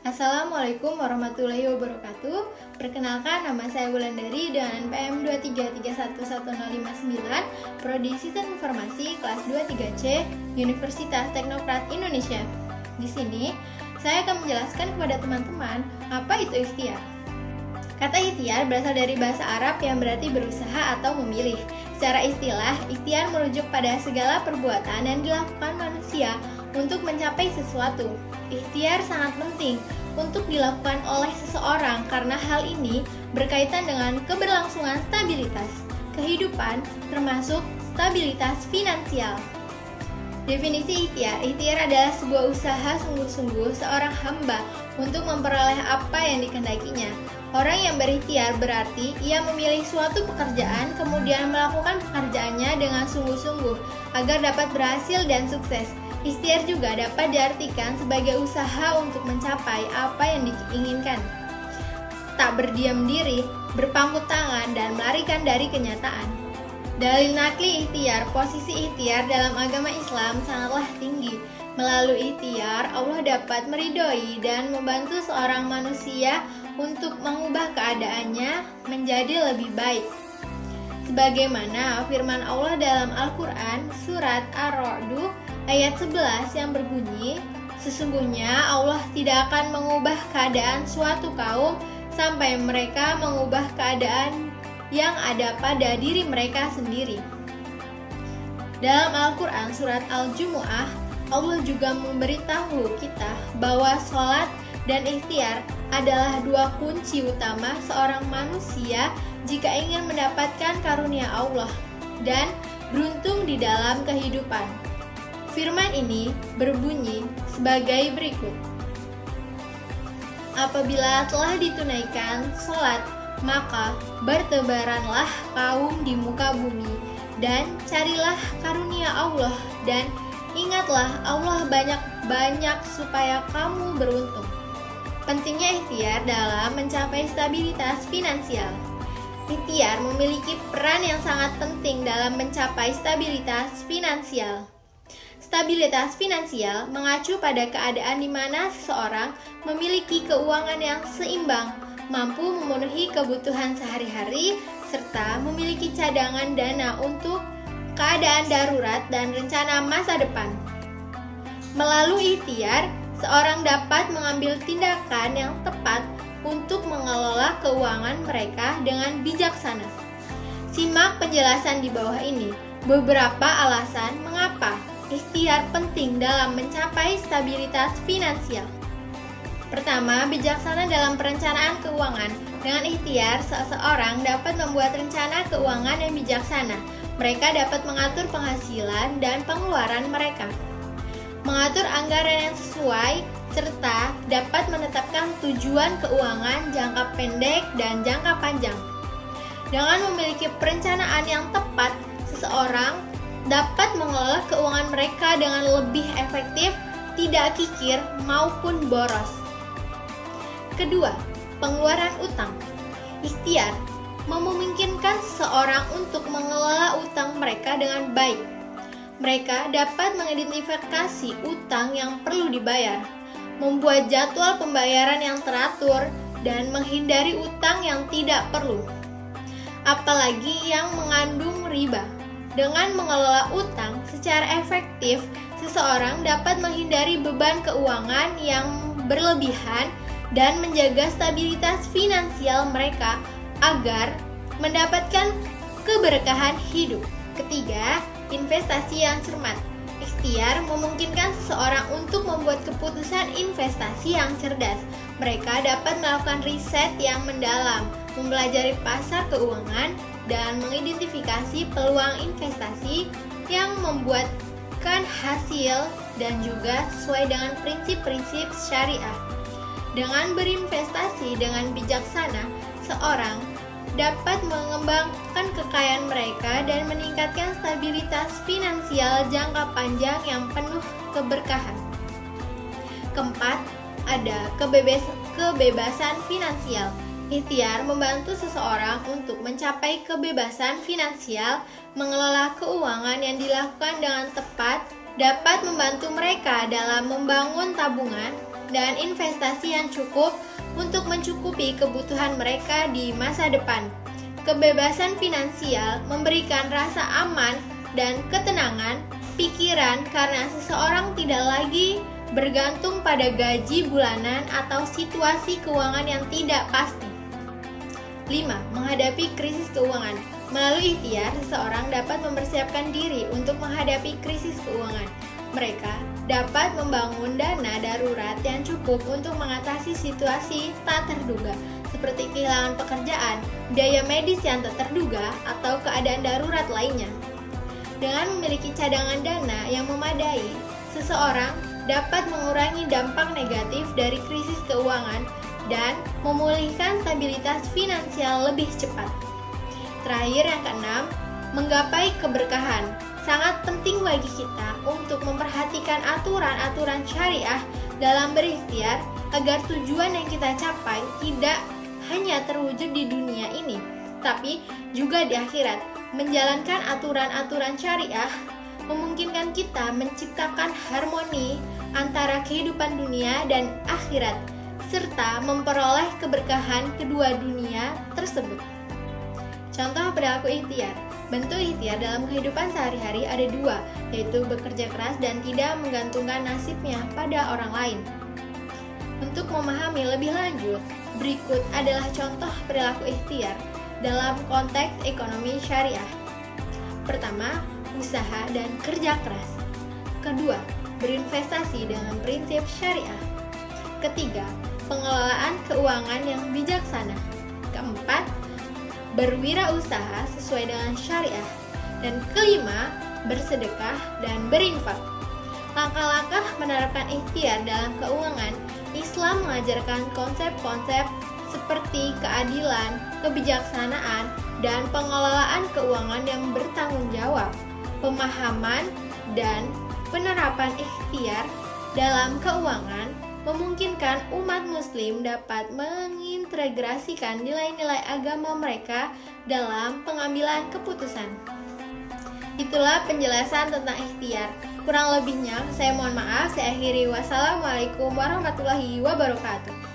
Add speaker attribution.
Speaker 1: Assalamualaikum warahmatullahi wabarakatuh. Perkenalkan, nama saya Wulandari dengan NPM 233111059, Prodi Sistem Informasi kelas 23C, Universitas Teknokrat Indonesia. Di sini, saya akan menjelaskan kepada teman-teman apa itu ikhtiar. Kata ikhtiar berasal dari bahasa Arab yang berarti berusaha atau memilih. Secara istilah, ikhtiar merujuk pada segala perbuatan yang dilakukan manusia untuk mencapai sesuatu. Ikhtiar sangat penting untuk dilakukan oleh seseorang karena hal ini berkaitan dengan keberlangsungan stabilitas kehidupan, termasuk stabilitas finansial. Definisi ikhtiar, ikhtiar adalah sebuah usaha sungguh-sungguh seorang hamba untuk memperoleh apa yang dikehendakinya. Orang yang berikhtiar berarti ia memilih suatu pekerjaan kemudian melakukan pekerjaannya dengan sungguh-sungguh agar dapat berhasil dan sukses. Ikhtiar juga dapat diartikan sebagai usaha untuk mencapai apa yang diinginkan. Tak berdiam diri, berpangku tangan, dan melarikan dari kenyataan. Dalil nakli ikhtiar, posisi ikhtiar dalam agama Islam sangatlah tinggi. Melalui ikhtiar, Allah dapat meridhoi dan membantu seorang manusia untuk mengubah keadaannya menjadi lebih baik. Sebagaimana firman Allah dalam Al-Quran, surat Ar-Ra'd ayat 11 yang berbunyi, sesungguhnya Allah tidak akan mengubah keadaan suatu kaum sampai mereka mengubah keadaan yang ada pada diri mereka sendiri. Dalam Al-Quran surat Al-Jumu'ah, Allah juga memberitahu kita bahwa sholat dan ikhtiar adalah dua kunci utama seorang manusia jika ingin mendapatkan karunia Allah dan beruntung di dalam kehidupan. Firman ini berbunyi sebagai berikut. Apabila telah ditunaikan sholat, maka bertebaranlah kaum di muka bumi dan carilah karunia Allah dan ingatlah Allah banyak-banyak supaya kamu beruntung. Pentingnya ikhtiar dalam mencapai stabilitas finansial. Ikhtiar memiliki peran yang sangat penting dalam mencapai stabilitas finansial. Stabilitas finansial mengacu pada keadaan di mana seseorang memiliki keuangan yang seimbang, mampu memenuhi kebutuhan sehari-hari, serta memiliki cadangan dana untuk keadaan darurat dan rencana masa depan. Melalui ikhtiar, seorang dapat mengambil tindakan yang tepat untuk mengelola keuangan mereka dengan bijaksana. Simak penjelasan di bawah ini. Beberapa alasan mengapa ikhtiar penting dalam mencapai stabilitas finansial. Pertama, bijaksana dalam perencanaan keuangan. Dengan ikhtiar, seseorang dapat membuat rencana keuangan yang bijaksana. Mereka dapat mengatur penghasilan dan pengeluaran mereka, mengatur anggaran yang sesuai, serta dapat menetapkan tujuan keuangan jangka pendek dan jangka panjang. Dengan memiliki perencanaan yang tepat, seseorang dapat mengelola keuangan mereka dengan lebih efektif, tidak kikir maupun boros. Kedua, pengeluaran utang. Ikhtiar memungkinkan seseorang untuk mengelola utang mereka dengan baik. Mereka dapat mengidentifikasi utang yang perlu dibayar, membuat jadwal pembayaran yang teratur, dan menghindari utang yang tidak perlu, apalagi yang mengandung riba. Dengan mengelola utang secara efektif, seseorang dapat menghindari beban keuangan yang berlebihan dan menjaga stabilitas finansial mereka agar mendapatkan keberkahan hidup. Ketiga, investasi yang cermat. Ikhtiar memungkinkan seseorang untuk membuat keputusan investasi yang cerdas. Mereka dapat melakukan riset yang mendalam, mempelajari pasar keuangan, dan mengidentifikasi peluang investasi yang membuatkan hasil dan juga sesuai dengan prinsip-prinsip syariah. Dengan berinvestasi dengan bijaksana, seorang dapat mengembangkan kekayaan mereka dan meningkatkan stabilitas finansial jangka panjang yang penuh keberkahan. Keempat, ada kebebasan finansial. Ikhtiar membantu seseorang untuk mencapai kebebasan finansial, mengelola keuangan yang dilakukan dengan tepat, dapat membantu mereka dalam membangun tabungan, dan investasi yang cukup untuk mencukupi kebutuhan mereka di masa depan. Kebebasan finansial memberikan rasa aman dan ketenangan pikiran karena seseorang tidak lagi bergantung pada gaji bulanan atau situasi keuangan yang tidak pasti. 5. Menghadapi krisis keuangan. Melalui ikhtiar, seseorang dapat mempersiapkan diri untuk menghadapi krisis keuangan. Mereka dapat membangun dana darurat yang cukup untuk mengatasi situasi tak terduga, seperti kehilangan pekerjaan, biaya medis yang tak terduga, atau keadaan darurat lainnya. Dengan memiliki cadangan dana yang memadai, seseorang dapat mengurangi dampak negatif dari krisis keuangan dan memulihkan stabilitas finansial lebih cepat. Terakhir, yang keenam, menggapai keberkahan. Sangat penting bagi kita untuk memperhatikan aturan-aturan syariah dalam berikhtiar agar tujuan yang kita capai tidak hanya terwujud di dunia ini, tapi juga di akhirat. Menjalankan aturan-aturan syariah memungkinkan kita menciptakan harmoni antara kehidupan dunia dan akhirat, serta memperoleh keberkahan kedua dunia tersebut. Contoh perilaku ikhtiar. Bentuk ikhtiar dalam kehidupan sehari-hari ada dua, yaitu bekerja keras dan tidak menggantungkan nasibnya pada orang lain. Untuk memahami lebih lanjut, berikut adalah contoh perilaku ikhtiar dalam konteks ekonomi syariah. Pertama, usaha dan kerja keras. Kedua, berinvestasi dengan prinsip syariah. Ketiga, pengelolaan keuangan yang bijaksana. Keempat, berwirausaha sesuai dengan syariah. Dan kelima, bersedekah dan berinfak. Langkah-langkah menerapkan ikhtiar dalam keuangan, Islam mengajarkan konsep-konsep seperti keadilan, kebijaksanaan, dan pengelolaan keuangan yang bertanggung jawab. Pemahaman dan penerapan ikhtiar dalam keuangan memungkinkan umat muslim dapat mengintegrasikan nilai-nilai agama mereka dalam pengambilan keputusan. Itulah penjelasan tentang ikhtiar. Kurang lebihnya saya mohon maaf. Saya akhiri. Wassalamualaikum warahmatullahi wabarakatuh.